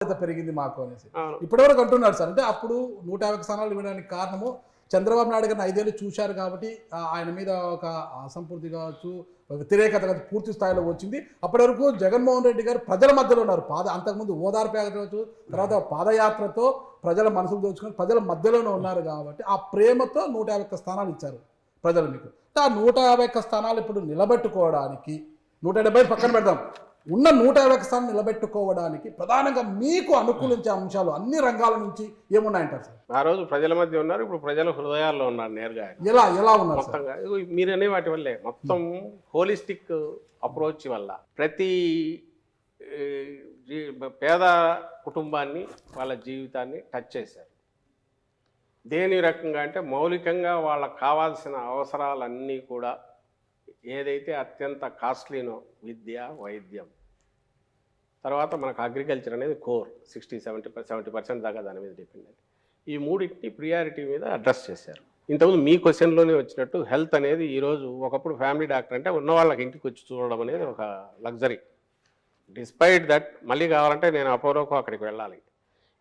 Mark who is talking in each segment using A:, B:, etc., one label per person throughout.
A: పెరిగింది మాకు అనేసి ఇప్పటివరకు అంటున్నారు సార్. అంటే అప్పుడు 150 స్థానాలు ఇవ్వడానికి కారణము చంద్రబాబు నాయుడు గారిని 5 ఏళ్ళు చూశారు కాబట్టి ఆయన మీద ఒక అసంపూర్తి కావచ్చు, వ్యతిరేకత కావచ్చు పూర్తి స్థాయిలో వచ్చింది. అప్పటి వరకు జగన్మోహన్ రెడ్డి గారు ప్రజల మధ్యలో ఉన్నారు. అంతకుముందు ఓదార్పు కావచ్చు, తర్వాత పాదయాత్రతో ప్రజల మనసుకు దోచుకొని ప్రజల మధ్యలోనే ఉన్నారు కాబట్టి ఆ ప్రేమతో 151 స్థానాలు ఇచ్చారు ప్రజలు మీకు. ఆ 151 స్థానాలు ఇప్పుడు నిలబెట్టుకోవడానికి 170 పక్కన పెడదాం, ఉన్న 150 స్థానాలు నిలబెట్టుకోవడానికి ప్రధానంగా మీకు అనుకూలించే అంశాలు అన్ని రంగాల నుంచి ఏమున్నాయంటారు సార్?
B: ఆ రోజు ప్రజల మధ్య ఉన్నారు, ఇప్పుడు ప్రజల హృదయాల్లో ఉన్నారు నేరుగా.
A: ఎలా ఉన్నారు
B: మొత్తంగా మీరనే వాటి వల్లే మొత్తం హోలిస్టిక్ అప్రోచ్ వల్ల ప్రతి పేద కుటుంబాన్ని వాళ్ళ జీవితాన్ని టచ్ చేశారు. దేని రకంగా అంటే మౌలికంగా వాళ్ళకు కావాల్సిన అవసరాలన్నీ కూడా ఏదైతే అత్యంత కాస్ట్లీనో విద్య, వైద్యం, తర్వాత మనకు అగ్రికల్చర్ అనేది కోర్ 60-70% దాకా దాని మీద డిపెండ్ అయ్యింది. ఈ మూడింటిని ప్రియారిటీ మీద అడ్రస్ చేశారు. ఇంతకుముందు మీ క్వశ్చన్లోనే వచ్చినట్టు హెల్త్ అనేది ఈరోజు ఒకప్పుడు ఫ్యామిలీ డాక్టర్ అంటే ఉన్న వాళ్ళకి ఇంటికి వచ్చి చూడడం అనేది ఒక లగ్జరీ. డిస్పైట్ దట్ మళ్ళీ కావాలంటే నేను అపోలోకు అక్కడికి వెళ్ళాలి.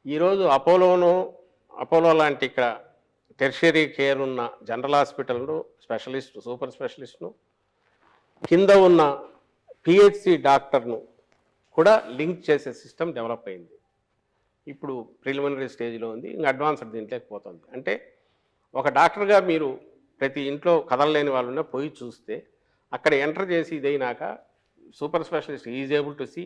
B: ఈరోజు అపోలో లాంటి ఇక్కడ టెర్షరీ కేర్ ఉన్న జనరల్ హాస్పిటల్ను స్పెషలిస్ట్, సూపర్ స్పెషలిస్ట్ను, కింద ఉన్న పిహెచ్సి డాక్టర్ను కూడా లింక్ చేసే సిస్టమ్ డెవలప్ అయింది. ఇప్పుడు ప్రిలిమినరీ స్టేజ్లో ఉంది, ఇంకా అడ్వాన్స్డ్ దీంట్లోకి పోతుంది. అంటే ఒక డాక్టర్గా మీరు ప్రతి ఇంట్లో కదలలేని వాళ్ళున్నా పోయి చూస్తే అక్కడ ఎంటర్ చేసి ఇదైనాక super specialist is able to see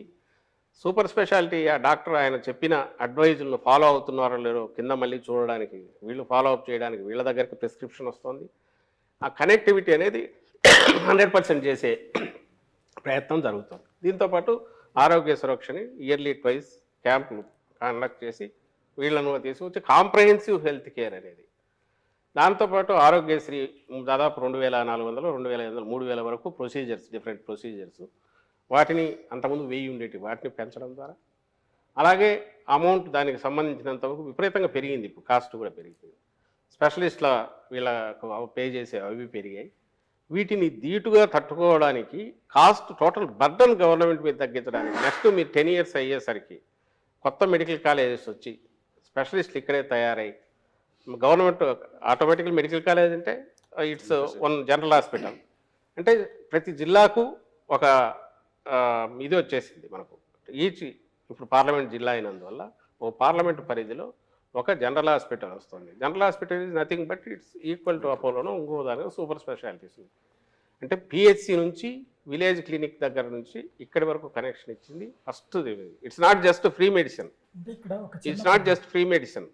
B: super speciality. ఆ డాక్టర్ ఆయన చెప్పిన అడ్వైజులను ఫాలో అవుతున్నారో లేదో కింద మళ్ళీ చూడడానికి, వీళ్ళు ఫాలో అప్ చేయడానికి వీళ్ళ దగ్గరికి ప్రిస్క్రిప్షన్ వస్తుంది. ఆ కనెక్టివిటీ అనేది 100% చేసే ప్రయత్నం జరుగుతుంది. దీంతోపాటు ఆరోగ్య సురక్షని ఇయర్లీ ట్వైస్ క్యాంపులు కండక్ట్ చేసి వీళ్ళను తీసుకొచ్చి కాంప్రహెన్సివ్ హెల్త్ కేర్ అనేది. దాంతోపాటు ఆరోగ్యశ్రీ దాదాపు 2400, 2500, 3000 వరకు ప్రొసీజర్స్, డిఫరెంట్ ప్రొసీజర్స్, వాటిని అంతకుముందు 1000 ఉండేటి వాటిని పెంచడం ద్వారా, అలాగే అమౌంట్ దానికి సంబంధించినంత వరకు విపరీతంగా పెరిగింది. ఇప్పుడు కాస్ట్ కూడా పెరిగిపోయింది. స్పెషలిస్ట్ల వీళ్ళకు పే చేసే అవి పెరిగాయి. వీటిని ధీటుగా తట్టుకోవడానికి కాస్ట్ టోటల్ బర్డన్ గవర్నమెంట్ మీద తగ్గించడానికి నెక్స్ట్ మీరు 10 years అయ్యేసరికి కొత్త మెడికల్ కాలేజెస్ వచ్చి స్పెషలిస్టులు ఇక్కడే తయారై గవర్నమెంట్ ఆటోమేటికల్ మెడికల్ కాలేజ్ అంటే ఇట్స్ వన్ జనరల్ హాస్పిటల్ అంటే ప్రతి జిల్లాకు ఒక ఇది వచ్చేసింది మనకు. ఇప్పుడు పార్లమెంట్ జిల్లా అయినందువల్ల ఓ పార్లమెంట్ పరిధిలో ఒక జనరల్ హాస్పిటల్ వస్తుంది. General hospital is nothing but it's equal to అపోలోనో ఇంకో దాని సూపర్ స్పెషాలిటీస్. అంటే పిహెచ్సి నుంచి విలేజ్ క్లినిక్ దగ్గర నుంచి ఇక్కడి వరకు కనెక్షన్ ఇచ్చింది. First it's not just free medicine, it's not just free medicine,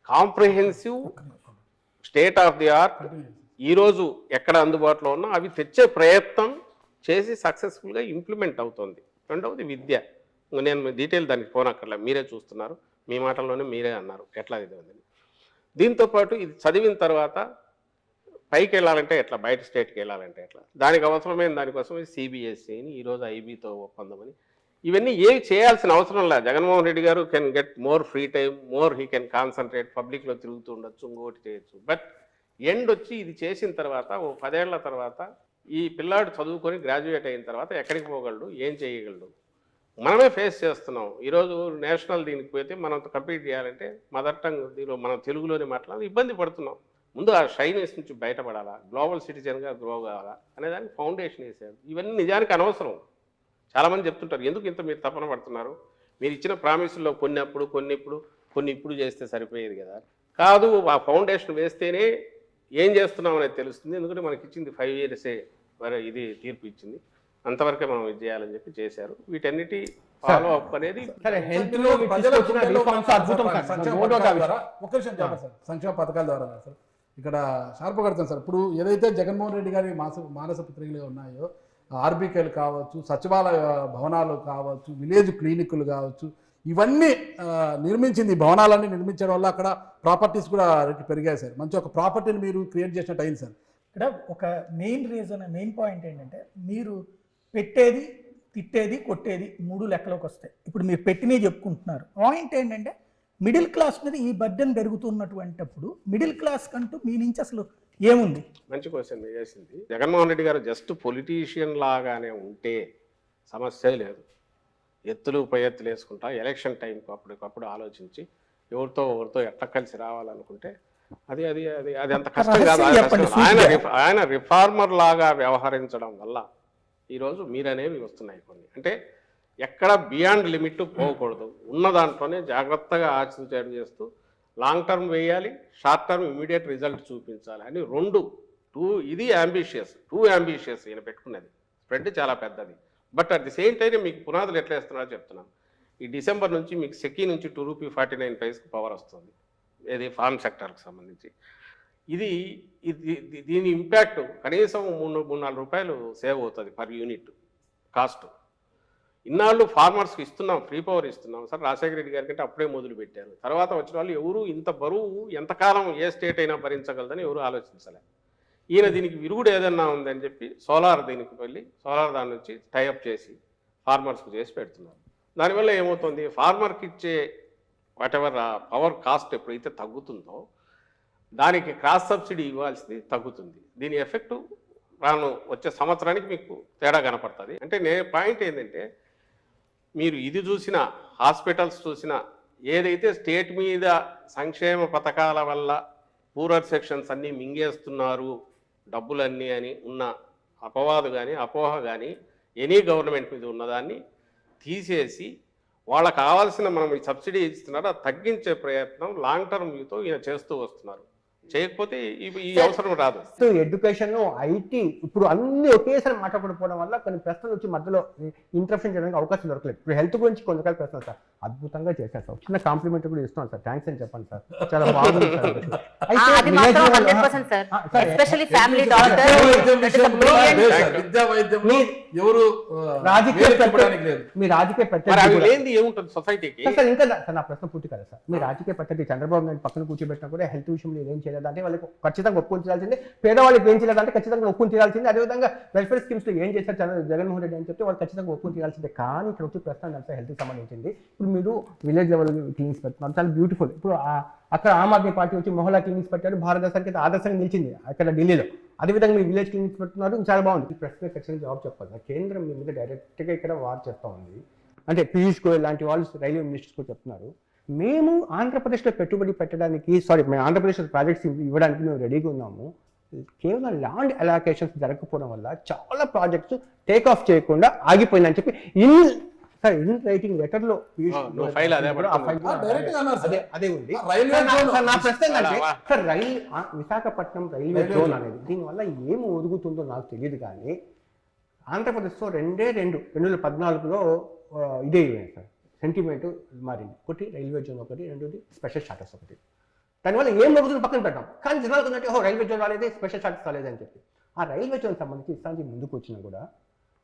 B: comprehensive state of the art ఈరోజు ఎక్కడ అందుబాటులో ఉన్నా అవి తెచ్చే ప్రయత్నం చేసి సక్సెస్ఫుల్గా ఇంప్లిమెంట్ అవుతుంది. రెండవది విద్య. నేను డీటెయిల్ దానికి పోనక్కర్లే, మీరే చూస్తున్నారు, మీ మాటల్లోనే మీరే అన్నారు ఎట్లా ఇది ఉందని. దీంతోపాటు ఇది చదివిన తర్వాత పైకి వెళ్ళాలంటే ఎట్లా, బయట స్టేట్కి వెళ్ళాలంటే ఎట్లా, దానికి అవసరమైన దానికోసం సిబిఎస్ఈని ఈరోజు ఐబీతో ఒప్పందమని, ఇవన్నీ ఏవి చేయాల్సిన అవసరం లేదు. జగన్మోహన్ రెడ్డి గారు can get more free time, more he can concentrate, పబ్లిక్లో తిరుగుతూ ఉండొచ్చు, ఇంకోటి చేయొచ్చు. బట్ ఎండ్ వచ్చి ఇది చేసిన తర్వాత ఓ 10 ఏళ్ల తర్వాత ఈ పిల్లాడు చదువుకొని గ్రాడ్యుయేట్ అయిన తర్వాత ఎక్కడికి పోగలడు, ఏం చేయగలడు, మనమే ఫేస్ చేస్తున్నాం. ఈరోజు నేషనల్ దీనికి పోతే మనం కంప్లీట్ చేయాలంటే మదర్ టంగ్ దీనిలో మనం తెలుగులోనే మాట్లాడాలి, ఇబ్బంది పడుతున్నాం. ముందు ఆ షైనెస్ నుంచి బయటపడాలా, గ్లోబల్ సిటిజన్గా గ్రో కావాలా అనేదానికి ఫౌండేషన్ వేసారు. ఇవన్నీ నిజానికి అనవసరం. చాలామంది చెప్తుంటారు ఎందుకు ఇంత మీరు తపన పడుతున్నారు, మీరు ఇచ్చిన ప్రామిసుల్లో కొన్ని ఇప్పుడు చేస్తే సరిపోయేది కదా. కాదు, ఆ ఫౌండేషన్ వేస్తేనే ఏం చేస్తున్నాం అనేది తెలుస్తుంది. ఎందుకంటే మనకి ఇచ్చింది 5 years మరి ఇది తీర్పు ఇచ్చింది, అంతవరకే మనం ఇది చేయాలని చెప్పి చేశారు. వీటన్నిటి ఫాలో అప్ అనేది
A: సంక్షేమ పథకాల ద్వారా సార్ ఇక్కడ షార్ప్ కడతాం సార్. ఇప్పుడు ఏదైతే జగన్మోహన్ రెడ్డి గారి మానస పత్రికలు ఉన్నాయో, ఆర్బీకేలు కావచ్చు, సచివాలయ భవనాలు కావచ్చు, విలేజ్ క్లినిక్లు కావచ్చు, ఇవన్నీ నిర్మించింది. భవనాలన్నీ నిర్మించడం వల్ల అక్కడ ప్రాపర్టీస్ కూడా రేట్లు పెరిగాయి సార్. మంచి ఒక ప్రాపర్టీని మీరు క్రియేట్ చేసినట్టు అయింది సార్.
C: ఇక్కడ ఒక మెయిన్ పాయింట్ ఏంటంటే మీరు పెట్టేది, తిట్టేది, కొట్టేది 3 లెక్కలోకి వస్తాయి. ఇప్పుడు మీరు పెట్టినవి చెప్పుకుంటున్నారు. పాయింట్ ఏంటంటే మిడిల్ క్లాస్ మీద ఈ బర్డెన్ పెరుగుతున్నటువంటిప్పుడు మిడిల్ క్లాస్ కంటూ మీ నుంచి అసలు ఏముంది?
B: మంచి క్వశ్చన్ చేసింది. జగన్మోహన్ రెడ్డి గారు జస్ట్ పొలిటీషియన్ లాగానే ఉంటే సమస్య లేదు. ఎత్తులు పై ఎత్తులు వేసుకుంటా ఎలక్షన్ టైంకి అప్పటికప్పుడు ఆలోచించి ఎవరితో ఎట్లా కలిసి రావాలనుకుంటే అది అది అది అది అంత కష్టం కాదు. ఆయన రిఫార్మర్ లాగా వ్యవహరించడం వల్ల ఈరోజు మీరనేవి వస్తున్నాయి కొన్ని. అంటే ఎక్కడ బియాండ్ లిమిట్ పోకూడదు, ఉన్న దాంట్లోనే జాగ్రత్తగా ఆచితూచి చేస్తూ లాంగ్ టర్మ్ వేయాలి, షార్ట్ టర్మ్ ఇమీడియట్ రిజల్ట్ చూపించాలి అని ఇది టూ అంబిషియస్ ఈయన పెట్టుకున్నది. స్ప్రెడ్ చాలా పెద్దది. But at the same time మీకు పునాదులు ఎట్లా వేస్తున్నారో చెప్తున్నాను. ఈ డిసెంబర్ నుంచి మీకు సెకీ నుంచి ₹2.49 పవర్ వస్తుంది, ఏది ఫార్మ్ సెక్టర్కి సంబంధించి. దీని ఇంపాక్ట్ కనీసం ₹3-4 సేవ్ అవుతుంది పర్ యూనిట్ కాస్ట్. ఇన్నాళ్ళు ఫార్మర్స్కి ఇస్తున్నాం, ఫ్రీ పవర్ ఇస్తున్నాం సార్. రాజశేఖర రెడ్డి గారి కంటే అప్పుడే మొదలు పెట్టారు. తర్వాత వచ్చిన వాళ్ళు ఎవరు ఇంత బరువు ఎంతకాలం ఏ స్టేట్ అయినా భరించగలదని ఎవరు ఆలోచించలే. ఈయన దీనికి విరుగుడు ఏదన్నా ఉందని చెప్పి సోలార్ దీనికి వెళ్ళి దాని నుంచి టైఅప్ చేసి ఫార్మర్స్కి చేసి పెడుతున్నారు. దానివల్ల ఏమవుతుంది, ఫార్మర్కి ఇచ్చే వాటెవర్ పవర్ కాస్ట్ ఎప్పుడైతే తగ్గుతుందో దానికి క్రాస్ సబ్సిడీ ఇవ్వాల్సింది తగ్గుతుంది. దీని ఎఫెక్టు వచ్చే సంవత్సరానికి మీకు తేడా కనపడుతుంది. అంటే పాయింట్ ఏంటంటే, మీరు ఇది చూసినా హాస్పిటల్స్ చూసినా ఏదైతే స్టేట్ మీద సంక్షేమ పథకాల వల్ల పూరర్ సెక్షన్స్ అన్నీ మింగేస్తున్నారు డబ్బులన్నీ అని ఉన్న అపవాదు కానీ అపోహ కానీ ఎనీ గవర్నమెంట్ మీద ఉన్నదాన్ని తీసేసి వాళ్ళకు కావాల్సిన మనం ఈ సబ్సిడీ ఇస్తున్నారు అది తగ్గించే ప్రయత్నం లాంగ్ టర్మ్ వ్యూతో ఈయన చేస్తూ వస్తున్నారు. చేయకపోతే ఈ అవసరం రాదు.
D: ఎడ్యుకేషన్, ఐటీ ఇప్పుడు అన్ని ఒకేసారి మాట్లాడకపోవడం వల్ల కొన్ని ప్రశ్నలు వచ్చి మధ్యలో ఇంటరప్షన్ చేయడానికి అవకాశం దొరకలేదు. ఇప్పుడు హెల్త్ గురించి కొంతకాల ప్రశ్న సార్ అద్భుతంగా చేశారు సార్. చిన్న కాంప్లిమెంట్ కూడా ఇస్తున్నాను సార్, థ్యాంక్స్ అని చెప్పండి సార్, చాలా బాగుంది సార్. మీ రాజకీయ ప్రత్యర్థి
B: ఏముంటుంది సొసైటీకి
D: సార్. ఇంకా సార్ నా ప్రశ్న పూర్తి కదా సార్. మీ రాజకీయ ప్రత్యర్థి చంద్రబాబు నాయుడు పక్కన కూర్చోబెట్టినా కూడా హెల్త్ విషయంలో ఏం చేయలేదంటే వాళ్ళకి ఖచ్చితంగా ఒప్పుకొని తీరాల్సిందే, పేదవాళ్ళకి ఏం చేయలేదంటే ఖచ్చితంగా ఒప్పుకొని తీరాల్సిందే. అదేవిధంగా వెల్ఫేర్ స్కీమ్స్ లో ఏం చేశారు జగన్మోహన్ రెడ్డి అని చెప్తే వాళ్ళు ఖచ్చితంగా ఒప్పుకొని తీరాల్సిందే. కానీ ఇక్కడ వచ్చి ప్రశ్న అంటే హెల్త్కి సంబంధించింది. ఇప్పుడు మీరు విలేజ్ లెవెల్ క్లినిక్స్ పెడుతున్నారు, చాలా బ్యూటిఫుల్. ఇప్పుడు అక్కడ ఆమ్ ఆద్మీ పార్టీ వచ్చి మొహల్లా క్లినిక్స్ పెట్టారు, భారతదేశానికి అయితే ఆదర్శంగా నిలిచింది అక్కడ ఢిల్లీలో. అదేవిధంగా మీరు విలేజ్ క్లినిక్స్ పెడుతున్నారు, చాలా బాగుంది. ఈ ప్రశ్న ఖచ్చితంగా జవాబు చెప్పాలి. కేంద్రం మీ మీద డైరెక్ట్గా ఇక్కడ వార్ చేస్తూ ఉంది. అంటే పీయూష్ గోయల్ లాంటి వాళ్ళు రైల్వే మినిస్టర్స్ కూడా చెప్తున్నారు, మేము ఆంధ్రప్రదేశ్లో పెట్టుబడి పెట్టడానికి మేము ఆంధ్రప్రదేశ్లో ప్రాజెక్ట్స్ ఇవ్వడానికి మేము రెడీగా ఉన్నాము. కేవలం ల్యాండ్ అలాకేషన్స్ జరగకపోవడం వల్ల చాలా ప్రాజెక్ట్స్ టేక్ ఆఫ్ చేయకుండా ఆగిపోయిందని చెప్పి ఇన్ రైటింగ్ లెటర్ లో అదే ఉంది. నా ప్రశ్న ఏంటంటే సార్, విశాఖపట్నం రైల్వే జోన్ అనేది దీనివల్ల ఏమి ఒదుగుతుందో నాకు తెలియదు. కానీ ఆంధ్రప్రదేశ్లో 2014లో ఇదే సార్ సెంటిమెంట్ మారింది. ఒకటి రైల్వే జోన్, ఒకటి రెండోది స్పెషల్ స్టాటస్ ఒకటి. దానివల్ల ఏం జరుగుతుంది పక్కన పెట్టాం. కానీ జనాలకు ఏంటంటే రైల్వే జోన్ రాలేదు, స్పెషల్ స్టాటస్ రాలేదని చెప్పి ఆ రైల్వే జోన్ సంబంధించి ఇస్తానికి ముందుకు వచ్చినా కూడా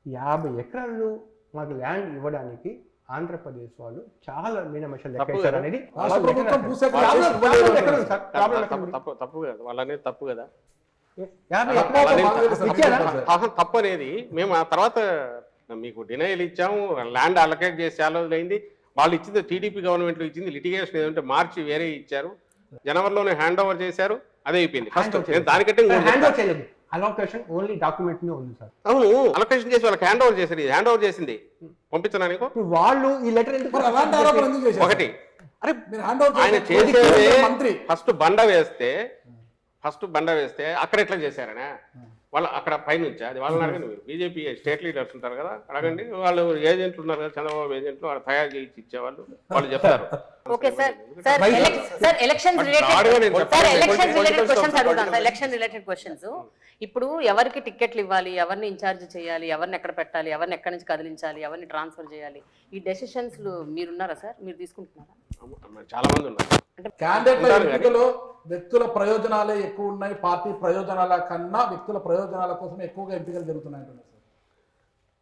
D: 50 ఎకరాలు మాకు ల్యాండ్ ఇవ్వడానికి ఆంధ్రప్రదేశ్ వాళ్ళు చాలా మీనమేషాలు లెక్కేశారు అనేది
B: తప్పు కదా. తప్పు అనేది మేము ఆ తర్వాత మీకు డినైల్ ఇచ్చాము, ల్యాండ్ అలొకేట్ చేసి అయింది. వాళ్ళు ఇచ్చింది టీడీపీ గవర్నమెంట్లో ఇచ్చింది, లిటిగేషన్ ఏదంటే మార్చి వేరే ఇచ్చారు, జనవరిలోనే హ్యాండ్ ఓవర్ చేశారు, అదే అయిపోయింది. ఫస్ట్ దానికంటే
D: అలొకేషన్ ఓన్లీ డాక్యుమెంట్ నే ఉంది సార్.
B: అవును, అలొకేషన్ చేసి వాళ్ళకి హ్యాండ్ ఓవర్ చేశారు. హ్యాండ్ ఓవర్ చేసింది పంపించడానికి
D: వాళ్ళు ఈ లెటర్
B: ఒకటి ఆయన చేసేదే ఫస్ట్ బండ వేస్తే అక్కడ ఎట్లా చేశారనే వాళ్ళు అక్కడ పైనుంచి అది వాళ్ళని అడగండి. మీరు బీజేపీ స్టేట్ లీడర్స్ ఉంటారు కదా, అడగండి. వాళ్ళు ఏజెంట్లు ఉన్నారు కదా, చంద్రబాబు ఏజెంట్లు, వాళ్ళు తయారు చేసి ఇచ్చేవాళ్ళు, వాళ్ళు చెప్తారు.
E: ఇప్పుడు ఎవరికి టికెట్లు ఇవ్వాలి, ఎవరిని ఇన్ఛార్జ్ చేయాలి, ఎవరిని ఎక్కడ పెట్టాలి, ఎవరిని ఎక్కడి నుంచి కదిలించాలి, ఎవరిని ట్రాన్స్ఫర్ చేయాలి, ఈ డెసిషన్స్ మీరున్నారా సార్? మీరు తీసుకుంటున్నారా?
B: చాలా మంది ఉన్నారు.
A: క్యాండిడేట్ల ఎన్నికలో వ్యక్తుల ప్రయోజనాలే ఎక్కువ ఉన్నాయి, పార్టీ ప్రయోజనాల కన్నా వ్యక్తుల ప్రయోజనాల కోసం ఎక్కువగా ఎంపికలు జరుగుతున్నాయి.